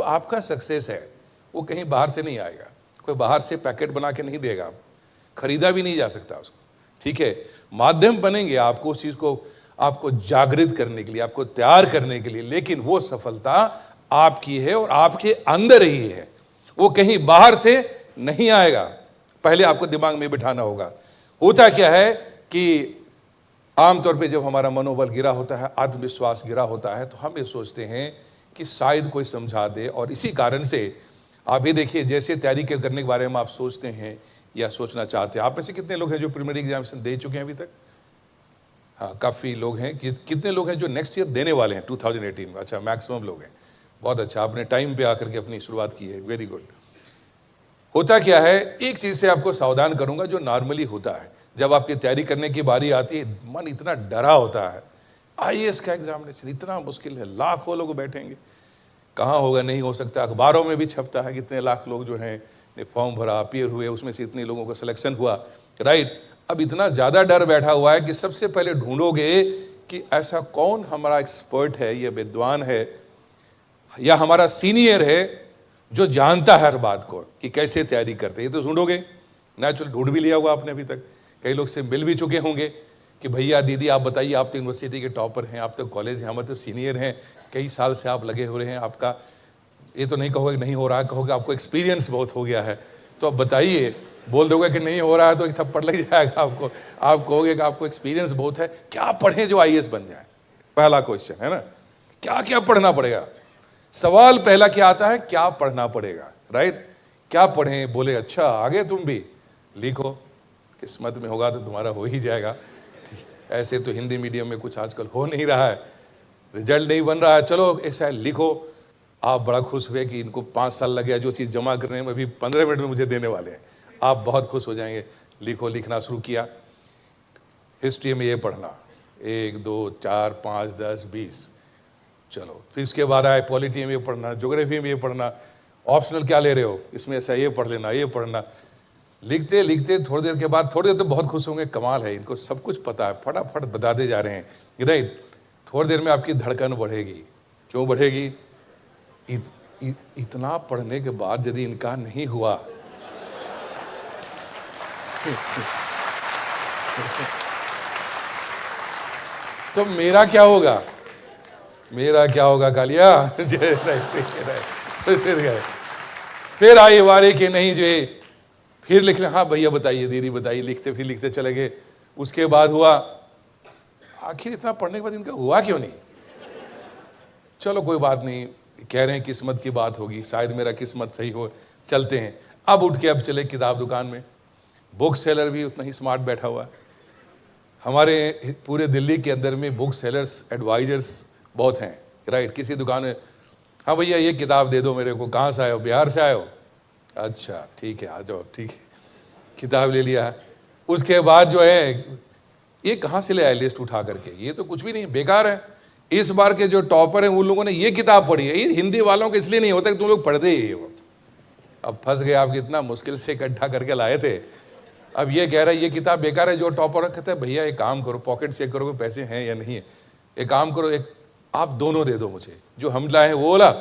आपका सक्सेस है वो कहीं बाहर से नहीं आएगा, कोई बाहर से पैकेट बना के नहीं देगा, खरीदा भी नहीं जा सकता उसको, ठीक है। माध्यम बनेंगे आपको उस चीज को आपको जागृत करने के लिए, आपको तैयार करने के लिए, लेकिन वो सफलता आपकी है और आपके अंदर ही है, वो कहीं बाहर से नहीं आएगा। पहले आपको दिमाग में बिठाना होगा। होता क्या है कि आमतौर पे जब हमारा मनोबल गिरा होता है, आत्मविश्वास गिरा होता है, तो हम ये सोचते हैं कि शायद कोई समझा दे, और इसी कारण से आप ये देखिए जैसे तैयारी करने के बारे में आप सोचते हैं या सोचना चाहते हैं। आप में से कितने लोग हैं जो प्रीलिमिनरी एग्जामिनेशन दे चुके हैं अभी तक? हाँ, काफ़ी लोग हैं। कितने लोग हैं जो नेक्स्ट ईयर देने वाले हैं 2018 में? अच्छा, मैक्सिमम लोग हैं। बहुत अच्छा, आपने टाइम पे आकर के अपनी शुरुआत की है, वेरी गुड। होता क्या है, एक चीज़ से आपको सावधान करूंगा जो नॉर्मली होता है, जब आपकी तैयारी करने की बारी आती है, मन इतना डरा होता है। आईएएस का एग्जामिनेशन इतना मुश्किल है, लाखों लोग बैठेंगे, कहाँ होगा, नहीं हो सकता। अखबारों में भी छपता है कितने लाख लोग जो हैं ने फॉर्म भरा, अपीयर हुए, उसमें से इतने लोगों का सिलेक्शन हुआ, राइट। अब इतना ज़्यादा डर बैठा हुआ है कि सबसे पहले ढूंढोगे कि ऐसा कौन हमारा एक्सपर्ट है, या विद्वान है, या हमारा सीनियर है जो जानता है हर बात को कि कैसे तैयारी करते हैं। ये तो ढूंढोगे, नेचुरल ढूंढ भी लिया होगा आपने अभी तक, कई लोग से मिल भी चुके होंगे कि भैया दीदी आप बताइए, आप तो यूनिवर्सिटी के टॉपर हैं, आप तो कॉलेज हैं, हम तो सीनियर हैं, कई साल से आप लगे हुए हैं, आपका ये तो नहीं कहोगे नहीं हो रहा है, कहोगे आपको एक्सपीरियंस बहुत हो गया है, तो अब बताइए। बोल दोगे कि नहीं हो रहा है तो एक थप्पड़ लग जाएगा आपको, आप कहोगे कि आपको एक्सपीरियंस बहुत है। क्या पढ़ें जो आईएएस बन जाए? पहला क्वेश्चन है ना, क्या क्या पढ़ना पड़ेगा? सवाल पहला क्या आता है, क्या पढ़ना पड़ेगा, राइट। क्या पढ़ें? बोले अच्छा आगे तुम भी लिखो, किस्मत में होगा तो तुम्हारा हो ही जाएगा। ऐसे तो हिंदी मीडियम में कुछ आजकल हो नहीं रहा है, रिजल्ट नहीं बन रहा है, चलो ऐसा लिखो। आप बड़ा खुश हुए कि इनको 5 साल लग गया जो चीज़ जमा करने में, अभी 15 मिनट में मुझे देने वाले हैं, आप बहुत खुश हो जाएंगे। लिखो, लिखना शुरू किया। हिस्ट्री में ये पढ़ना 1 2 4 5 10 20, चलो। फिर इसके बाद आए पॉलिटी में ये पढ़ना, ज्योग्राफी में ये पढ़ना, ऑप्शनल क्या ले रहे हो इसमें, ऐसा ये पढ़ लेना, ये पढ़ना। लिखते लिखते थोड़ी देर के बाद, थोड़ी देर तो बहुत खुश होंगे, कमाल है इनको सब कुछ पता है, फटाफट बताते जा रहे हैं, राइट। थोड़ी देर में आपकी धड़कन बढ़ेगी। क्यों बढ़ेगी? इतना पढ़ने के बाद यदि इनका नहीं हुआ तो मेरा क्या होगा? मेरा क्या होगा कालिया? फिर आई बारी कि नहीं जो फिर लिख रहे, हाँ भैया बताइए, दीदी बताइए, लिखते फिर लिखते चले गए। उसके बाद हुआ, आखिर इतना पढ़ने के बाद इनका हुआ क्यों नहीं? चलो कोई बात नहीं, कह रहे हैं किस्मत की बात होगी, शायद मेरा किस्मत सही हो, चलते हैं। अब उठ के अब चले किताब दुकान में। बुक सेलर भी उतना ही स्मार्ट बैठा हुआ है। हमारे पूरे दिल्ली के अंदर में बुक सेलर्स, एडवाइजर्स बहुत हैं, राइट। किसी दुकान में, हाँ भैया ये किताब दे दो मेरे को, कहाँ से आए हो? बिहार से आए हो? अच्छा ठीक है, आ जाओ, ठीक है, किताब ले लिया। उसके बाद जो है, ये कहाँ से ले आए लिस्ट उठा करके? ये तो कुछ भी नहीं, बेकार है। इस बार के जो टॉपर हैं उन लोगों ने ये किताब पढ़ी है। ये हिंदी वालों के इसलिए नहीं होता कि तुम लोग पढ़ते ही हो। अब फंस गए आप, कितना मुश्किल से इकट्ठा करके लाए थे। अब ये कह रहा है ये किताब बेकार है। जो टॉपर कहते हैं भैया एक काम करो, पॉकेट चेक करो पैसे हैं या नहीं है, एक काम करो, एक आप दोनों दे दो मुझे, जो हम लाए हैं वो वाला,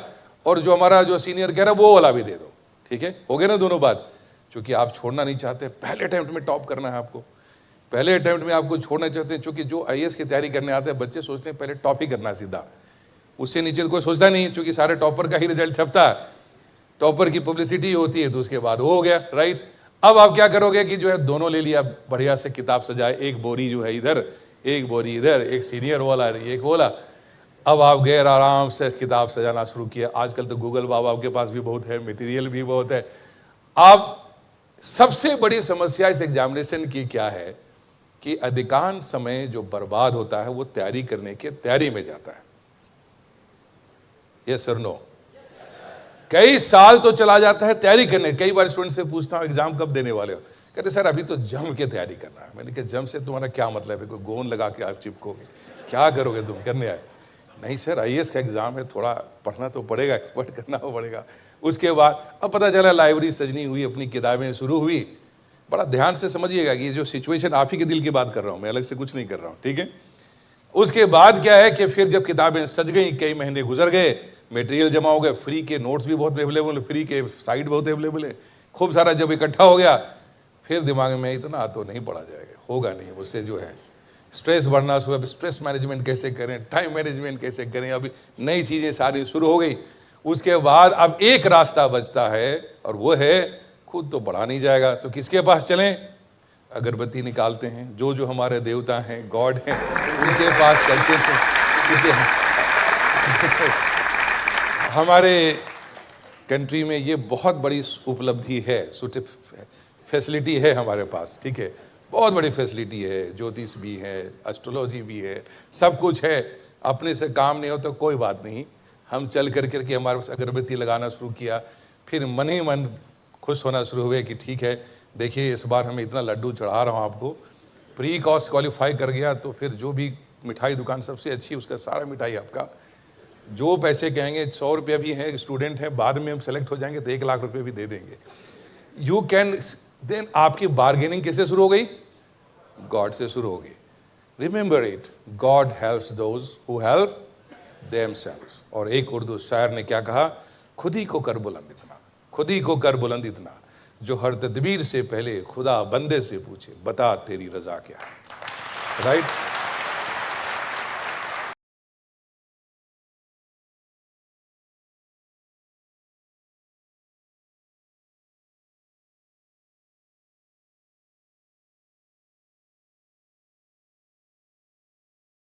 और जो हमारा जो सीनियर कह रहा है वो वाला भी दे दो, ठीक है, हो गया ना दोनों बात। क्योंकि आप छोड़ना नहीं चाहते, पहले अटेम्प्ट में टॉप करना है आपको, पहले अटेम्प्ट में आपको छोड़ना चाहते हैं। क्योंकि जो आईएएस की तैयारी करने आते हैं बच्चे सोचते हैं पहले टॉप ही करना है सीधा, उससे नीचे तो कोई सोचता नहीं, क्योंकि सारे टॉपर का ही रिजल्ट छपता है, टॉपर की पब्लिसिटी होती है, तो उसके बाद हो गया, राइट। अब आप क्या करोगे कि जो है दोनों ले लिया, बढ़िया से किताब सजाए, एक बोरी जो है इधर, एक बोरी इधर, एक सीनियर वाला एक वाला। अब आप गए आराम से किताब सजाना शुरू किया। आजकल तो गूगल बाबा आपके पास भी बहुत है, मटेरियल भी बहुत है। अब सबसे बड़ी समस्या इस एग्जामिनेशन की क्या है कि अधिकांश समय जो बर्बाद होता है वो तैयारी करने की तैयारी में जाता है। Yes sir no? कई साल तो चला जाता है तैयारी करने। कई बार स्टूडेंट से पूछता हूं एग्जाम कब देने वाले हो? कहते सर अभी तो जम के तैयारी करना है। मैंने कहा जम से तुम्हारा क्या मतलब है? कोई गोंद लगा के आप चिपकोगे? क्या करोगे तुम करने आए? नहीं सर आईएएस का एग्जाम है, थोड़ा पढ़ना तो पड़ेगा, एक्सपर्ट करना तो पड़ेगा। उसके बाद अब पता चला लाइब्रेरी सजनी हुई, अपनी किताबें शुरू हुई। बड़ा ध्यान से समझिएगा कि जो सिचुएशन आप ही के दिल की बात कर रहा हूं मैं, अलग से कुछ नहीं कर रहा हूं, ठीक है। उसके बाद क्या है कि फिर जब किताबें सज गई, कई महीने गुजर गए, मटेरियल जमा हो गया, फ्री के नोट्स भी बहुत अवेलेबल है, फ्री के साइट बहुत अवेलेबल है, खूब सारा जब इकट्ठा हो गया फिर दिमाग में इतना तो नहीं पढ़ा जाएगा, होगा नहीं। उससे जो है स्ट्रेस बढ़ना शुरू। अब स्ट्रेस मैनेजमेंट कैसे करें, टाइम मैनेजमेंट कैसे करें, अभी नई चीज़ें सारी शुरू हो गई। उसके बाद अब एक रास्ता बचता है और वो है खुद तो बढ़ा नहीं जाएगा तो किसके पास चलें? अगरबत्ती निकालते हैं, जो जो हमारे देवता हैं, गॉड हैं, उनके पास चलते हैं। हमारे कंट्री में ये बहुत बड़ी उपलब्धि है, फैसिलिटी है हमारे पास, ठीक है, बहुत बड़ी फैसिलिटी है, ज्योतिष भी है, एस्ट्रोलॉजी भी है, सब कुछ है। अपने से काम नहीं हो तो कोई बात नहीं, हम चल कर करके हमारे पास अगरबत्ती लगाना शुरू किया, फिर मन ही मन खुश होना शुरू हुए कि ठीक है, देखिए इस बार हमें इतना लड्डू चढ़ा रहा हूँ आपको, प्री कॉस्ट क्वालिफाई कर गया तो फिर जो भी मिठाई दुकान सबसे अच्छी उसका सारा मिठाई आपका, जो पैसे कहेंगे 100 रुपये भी है, स्टूडेंट है, बाद में हम सेलेक्ट हो जाएंगे तो 1 लाख रुपये भी दे देंगे। यू कैन देन आपकी बार्गेनिंग कैसे शुरू हो गई? गॉड से शुरू हो गई। Remember it, God helps those who help themselves. और एक उर्दू शायर ने क्या कहा? खुद ही को कर बुलंद इतना, खुद ही को कर बुलंद इतना, जो हर तदबीर से पहले खुदा बंदे से पूछे, बता तेरी रजा क्या है। राइट?